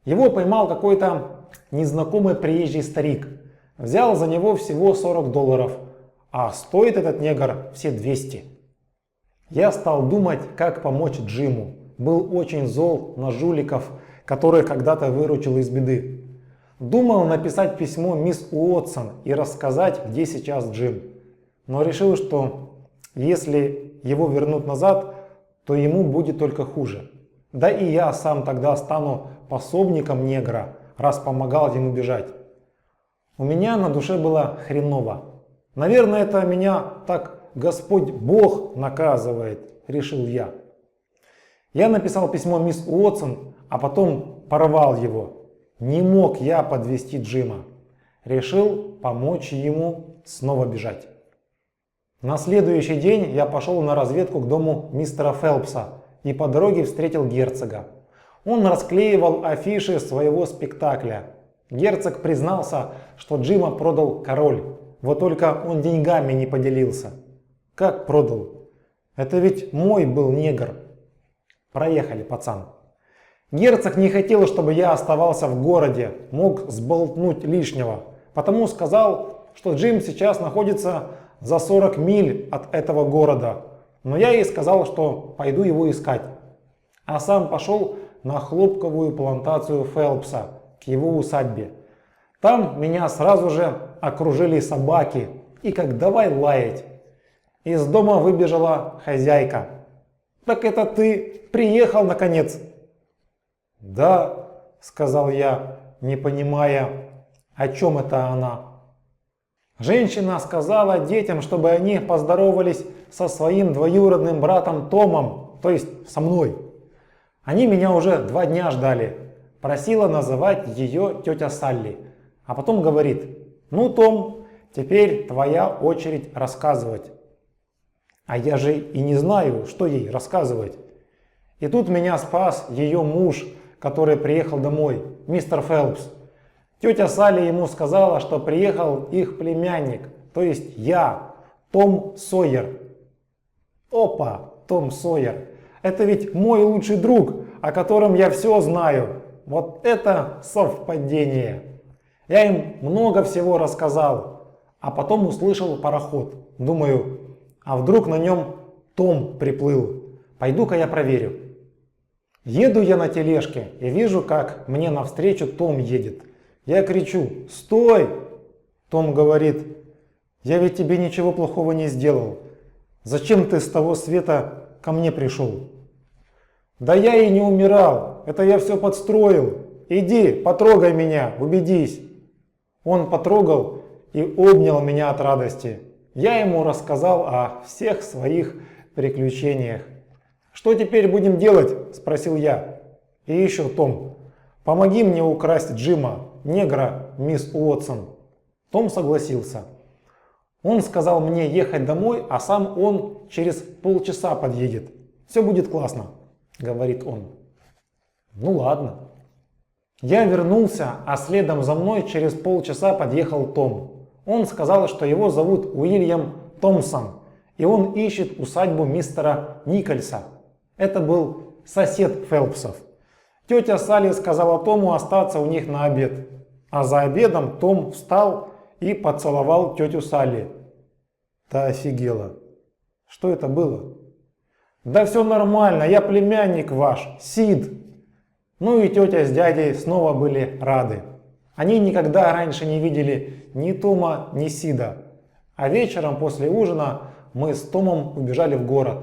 Его поймал какой-то незнакомый приезжий старик. Взял за него всего $40, а стоит этот негр все 200. Я стал думать, как помочь Джиму. Был очень зол на жуликов, которых когда-то выручил из беды. Думал написать письмо мисс Уотсон и рассказать, где сейчас Джим. Но решил, что если его вернут назад, то ему будет только хуже. Да и я сам тогда стану пособником негра, раз помогал ему бежать. У меня на душе было хреново. Наверное, это меня так Господь Бог наказывает, решил я. Я написал письмо мисс Уотсон, а потом порвал его. Не мог я подвести Джима. Решил помочь ему снова бежать. На следующий день я пошел на разведку к дому мистера Фелпса и по дороге встретил герцога. Он расклеивал афиши своего спектакля. Герцог признался, что Джима продал король, вот только он деньгами не поделился. Как продал? Это ведь мой был негр. Проехали, пацан. Герцог не хотел, чтобы я оставался в городе, мог сболтнуть лишнего, потому сказал, что Джим сейчас находится за 40 миль от этого города. Но я ей сказал, что пойду его искать. А сам пошел на хлопковую плантацию Фелпса, к его усадьбе. Там меня сразу же окружили собаки и как давай лаять. Из дома выбежала хозяйка. «Так это ты приехал наконец?» «Да», сказал я, не понимая, о чем это она. Женщина сказала детям, чтобы они поздоровались со своим двоюродным братом Томом, то есть со мной. Они меня уже 2 дня ждали. Просила называть ее тетя Салли. А потом говорит: «Ну, Том, теперь твоя очередь рассказывать». А я же и не знаю, что ей рассказывать. И тут меня спас ее муж, который приехал домой, мистер Фелпс. Тетя Салли ему сказала, что приехал их племянник, то есть я, Том Сойер. Опа, Том Сойер. Это ведь мой лучший друг, о котором я все знаю. Вот это совпадение. Я им много всего рассказал, а потом услышал пароход. Думаю, а вдруг на нем Том приплыл? Пойду-ка я проверю. Еду я на тележке и вижу, как мне навстречу Том едет. Я кричу: «Стой!» Том говорит: «Я ведь тебе ничего плохого не сделал. Зачем ты с того света ко мне пришел?» «Да я и не умирал, это я все подстроил. Иди, потрогай меня, убедись». Он потрогал и обнял меня от радости. Я ему рассказал о всех своих приключениях. «Что теперь будем делать?» – спросил я. «И еще, Том, помоги мне украсть Джима, негра, мисс Уотсон». Том согласился. Он сказал мне ехать домой, а сам он через полчаса подъедет. «Все будет классно», – говорит он. Ну ладно. Я вернулся, а следом за мной через полчаса подъехал Том. Он сказал, что его зовут Уильям Томпсон, и он ищет усадьбу мистера Никольса. Это был сосед Фелпсов. Тетя Салли сказала Тому остаться у них на обед. А за обедом Том встал и поцеловал тетю Салли. Та офигела. Что это было? Да все нормально, я племянник ваш, Сид. Ну и тетя с дядей снова были рады. Они никогда раньше не видели ни Тома, ни Сида. А вечером после ужина мы с Томом убежали в город.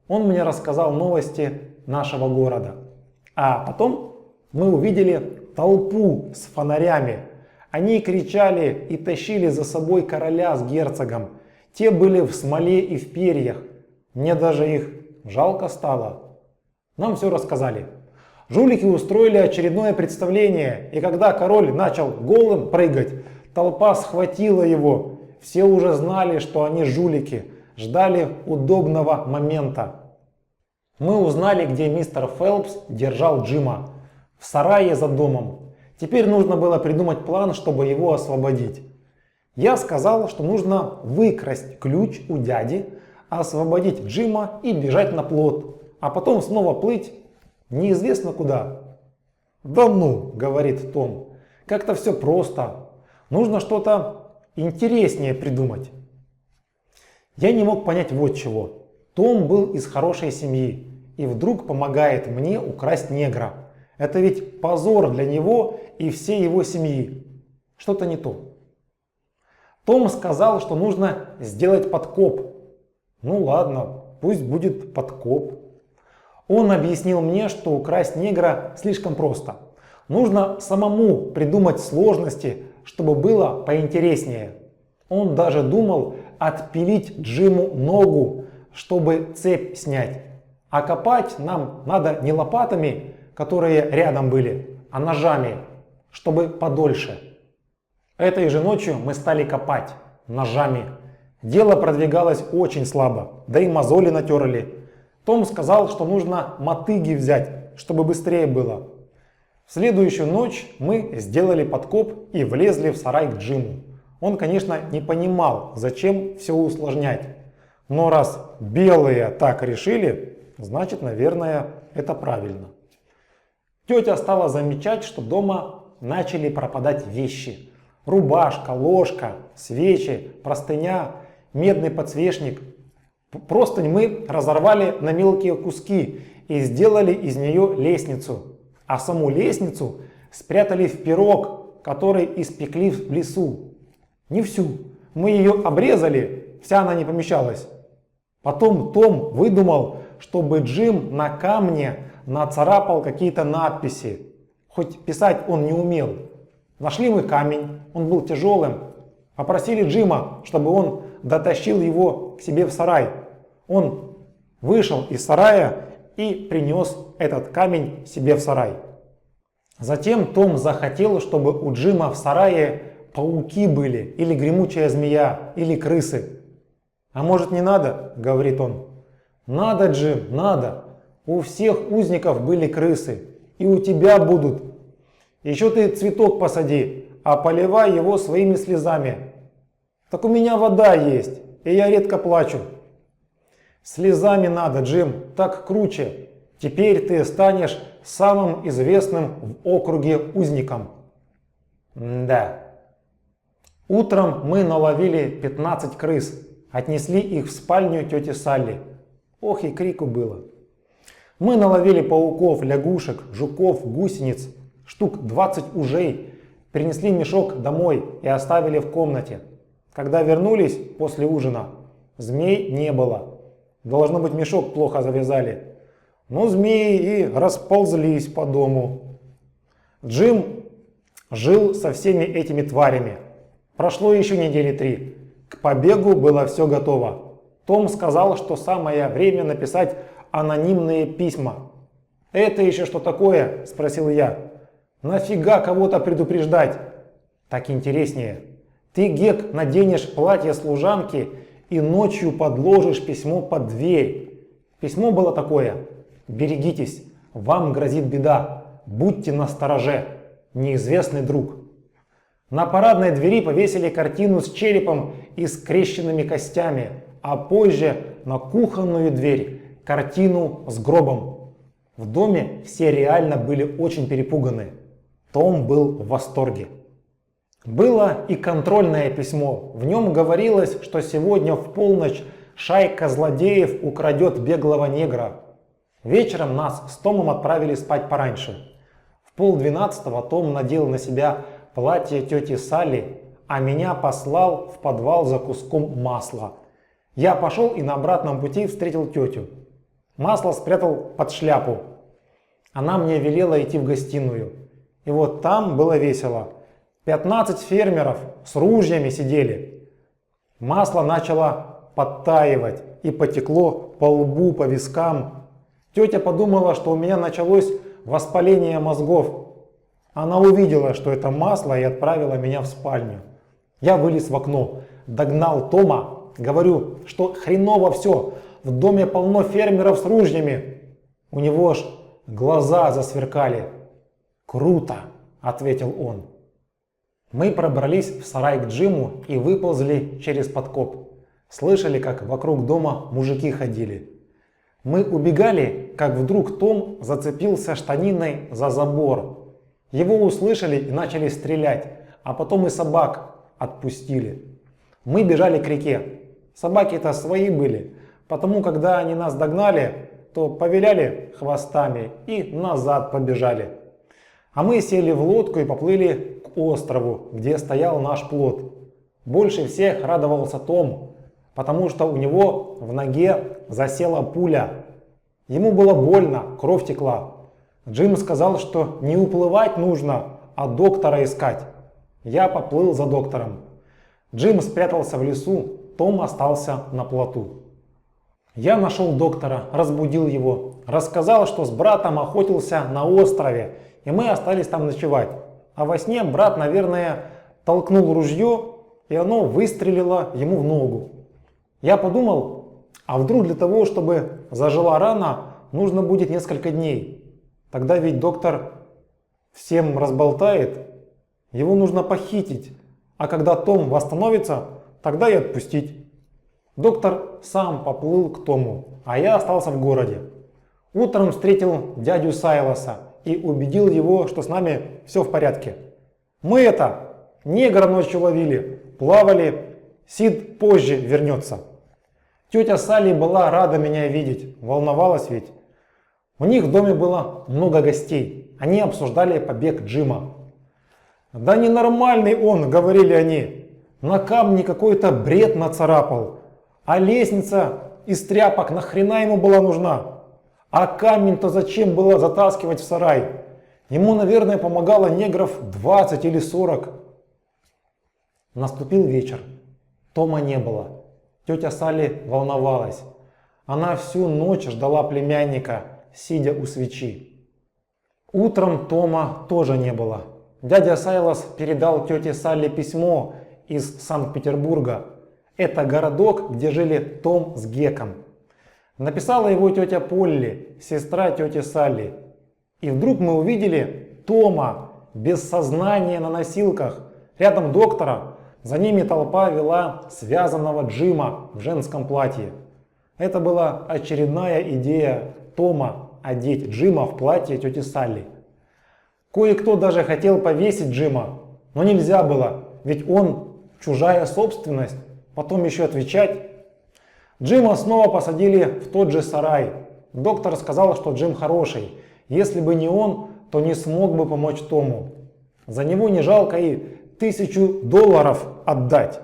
Он мне рассказал новости нашего города. А потом мы увидели толпу с фонарями. Они кричали и тащили за собой короля с герцогом. Те были в смоле и в перьях. Мне даже их жалко стало. Нам все рассказали. Жулики устроили очередное представление, и когда король начал голым прыгать, толпа схватила его. Все уже знали, что они жулики, ждали удобного момента. Мы узнали, где мистер Фелпс держал Джима. В сарае за домом. Теперь нужно было придумать план, чтобы его освободить. Я сказал, что нужно выкрасть ключ у дяди, освободить Джима и бежать на плот, а потом снова плыть неизвестно куда. «Да ну», — говорит Том, — «как-то все просто. Нужно что-то интереснее придумать». Я не мог понять вот чего. Том был из хорошей семьи и вдруг помогает мне украсть негра. Это ведь позор для него и всей его семьи. Что-то не то. Том сказал, что нужно сделать подкоп. Ну ладно, пусть будет подкоп. Он объяснил мне, что украсть негра слишком просто. Нужно самому придумать сложности, чтобы было поинтереснее. Он даже думал отпилить Джиму ногу, чтобы цепь снять. А копать нам надо не лопатами, которые рядом были, а ножами, чтобы подольше. Этой же ночью мы стали копать ножами. Дело продвигалось очень слабо, да и мозоли натерли. Том сказал, что нужно мотыги взять, чтобы быстрее было. В следующую ночь мы сделали подкоп и влезли в сарай к Джиму. Он, конечно, не понимал, зачем все усложнять. Но раз белые так решили, значит, наверное, это правильно. Тетя стала замечать, что дома начали пропадать вещи. Рубашка, ложка, свечи, простыня, медный подсвечник. Простынь мы разорвали на мелкие куски и сделали из нее лестницу. А саму лестницу спрятали в пирог, который испекли в лесу. Не всю. Мы ее обрезали, вся она не помещалась. Потом Том выдумал, чтобы Джим на камне нацарапал какие-то надписи. Хоть писать он не умел. Нашли мы камень, он был тяжелым. Попросили Джима, чтобы он дотащил его к себе в сарай. Он вышел из сарая и принес этот камень себе в сарай. Затем Том захотел, чтобы у Джима в сарае пауки были, или гремучая змея, или крысы. «А может, не надо?» — говорит он. «Надо, Джим, надо. У всех узников были крысы, и у тебя будут. Еще ты цветок посади, а поливай его своими слезами». «Так у меня вода есть, и я редко плачу». «Слезами надо, Джим, так круче. Теперь ты станешь самым известным в округе узником». Да. Утром мы наловили 15 крыс, отнесли их в спальню тети Салли. Ох и крику было. Мы наловили пауков, лягушек, жуков, гусениц, штук 20 ужей, принесли мешок домой и оставили в комнате. Когда вернулись после ужина, змей не было. Должно быть, мешок плохо завязали. Но змеи и расползлись по дому. Джим жил со всеми этими тварями. Прошло еще недели 3. К побегу было все готово. Том сказал, что самое время написать анонимные письма. «Это еще что такое?» – спросил я. «Нафига кого-то предупреждать?» «Так интереснее. Ты, Гек, наденешь платье служанки и ночью подложишь письмо под дверь». Письмо было такое: «Берегитесь, вам грозит беда, будьте настороже, неизвестный друг». На парадной двери повесили картину с черепом и скрещенными костями, а позже на кухонную дверь картину с гробом. В доме все реально были очень перепуганы. Том был в восторге. Было и контрольное письмо. В нем говорилось, что сегодня в полночь шайка злодеев украдет беглого негра. Вечером нас с Томом отправили спать пораньше. В 11:30 Том надел на себя платье тети Салли, а меня послал в подвал за куском масла. Я пошел и на обратном пути встретил тетю. Масло спрятал под шляпу. Она мне велела идти в гостиную. И вот там было весело. 15 фермеров с ружьями сидели. Масло начало подтаивать и потекло по лбу, по вискам. Тетя подумала, что у меня началось воспаление мозгов. Она увидела, что это масло, и отправила меня в спальню. Я вылез в окно, догнал Тома, говорю, что хреново все, в доме полно фермеров с ружьями. У него аж глаза засверкали. «Круто!» – ответил он. Мы пробрались в сарай к Джиму и выползли через подкоп. Слышали, как вокруг дома мужики ходили. Мы убегали, как вдруг Том зацепился штаниной за забор. Его услышали и начали стрелять, а потом и собак отпустили. Мы бежали к реке. Собаки-то свои были, потому когда они нас догнали, то повиляли хвостами и назад побежали. А мы сели в лодку и поплыли к острову, где стоял наш плот. Больше всех радовался Том, потому что у него в ноге засела пуля. Ему было больно, кровь текла. Джим сказал, что не уплывать нужно, а доктора искать. Я поплыл за доктором. Джим спрятался в лесу, Том остался на плоту. Я нашел доктора, разбудил его, рассказал, что с братом охотился на острове, и мы остались там ночевать. А во сне брат, наверное, толкнул ружье, и оно выстрелило ему в ногу. Я подумал, а вдруг для того, чтобы зажила рана, нужно будет несколько дней. Тогда ведь доктор всем разболтает, его нужно похитить, а когда Том восстановится, тогда и отпустить. Доктор сам поплыл к Тому, а я остался в городе. Утром встретил дядю Сайлоса и убедил его, что с нами все в порядке. Мы негра ночью ловили, плавали, Сид позже вернется. Тетя Салли была рада меня видеть, волновалась ведь. У них в доме было много гостей, они обсуждали побег Джима. «Да ненормальный он», — говорили они, — «на камне какой-то бред нацарапал, а лестница из тряпок нахрена ему была нужна? А камень-то зачем было затаскивать в сарай? Ему, наверное, помогало негров 20 или 40. Наступил вечер. Тома не было. Тетя Салли волновалась. Она всю ночь ждала племянника, сидя у свечи. Утром Тома тоже не было. Дядя Сайлос передал тете Салли письмо из Санкт-Петербурга. Это городок, где жили Том с Геком. Написала его тетя Полли, сестра тети Салли. И вдруг мы увидели Тома без сознания на носилках, рядом доктора. За ними толпа вела связанного Джима в женском платье. Это была очередная идея Тома одеть Джима в платье тети Салли. Кое-кто даже хотел повесить Джима, но нельзя было, ведь он чужая собственность, потом еще отвечать. Джима снова посадили в тот же сарай. Доктор сказал, что Джим хороший. Если бы не он, то не смог бы помочь Тому. За него не жалко и $1000 отдать.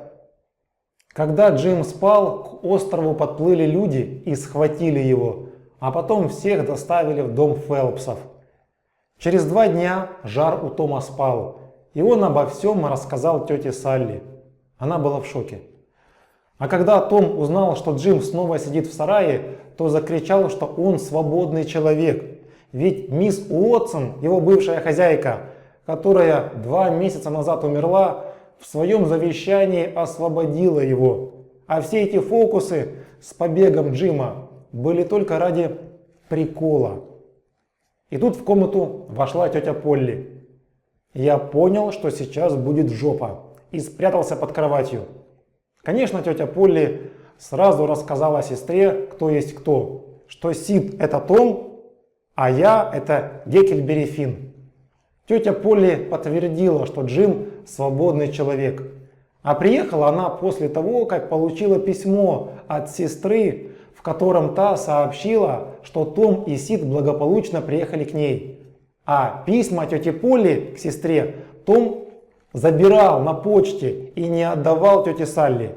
Когда Джим спал, к острову подплыли люди и схватили его, а потом всех доставили в дом Фелпсов. Через 2 дня Жар у Тома спал, и он обо всем рассказал тете Салли. Она была в шоке. А когда Том узнал, что Джим снова сидит в сарае, то закричал, что он свободный человек. Ведь мисс Уотсон, его бывшая хозяйка, которая 2 месяца назад умерла, в своем завещании освободила его. А все эти фокусы с побегом Джима были только ради прикола. И тут в комнату вошла тетя Полли. Я понял, что сейчас будет жопа, и спрятался под кроватью. Конечно, тетя Полли сразу рассказала сестре, кто есть кто, что Сид это Том, а я это Геккельбери Финн. Тетя Полли подтвердила, что Джим свободный человек. А приехала она после того, как получила письмо от сестры, в котором та сообщила, что Том и Сид благополучно приехали к ней. А письма тети Полли к сестре Том забирал на почте и не отдавал тете Салли.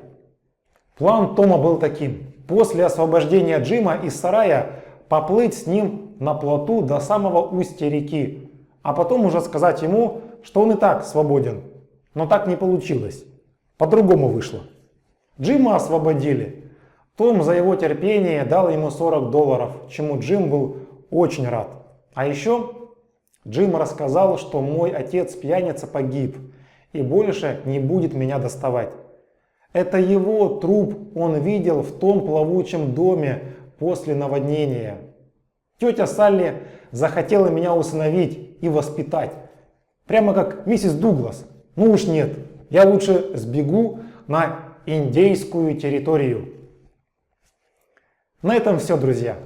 План Тома был таким. После освобождения Джима из сарая поплыть с ним на плоту до самого устья реки, а потом уже сказать ему, что он и так свободен. Но так не получилось. По-другому вышло. Джима освободили. Том за его терпение дал ему $40, чему Джим был очень рад. А еще Джим рассказал, что мой отец-пьяница погиб и больше не будет меня доставать. Это его труп он видел в том плавучем доме после наводнения. Тетя Салли захотела меня усыновить и воспитать. Прямо как миссис Дуглас. Ну уж нет, я лучше сбегу на индейскую территорию. На этом все, друзья.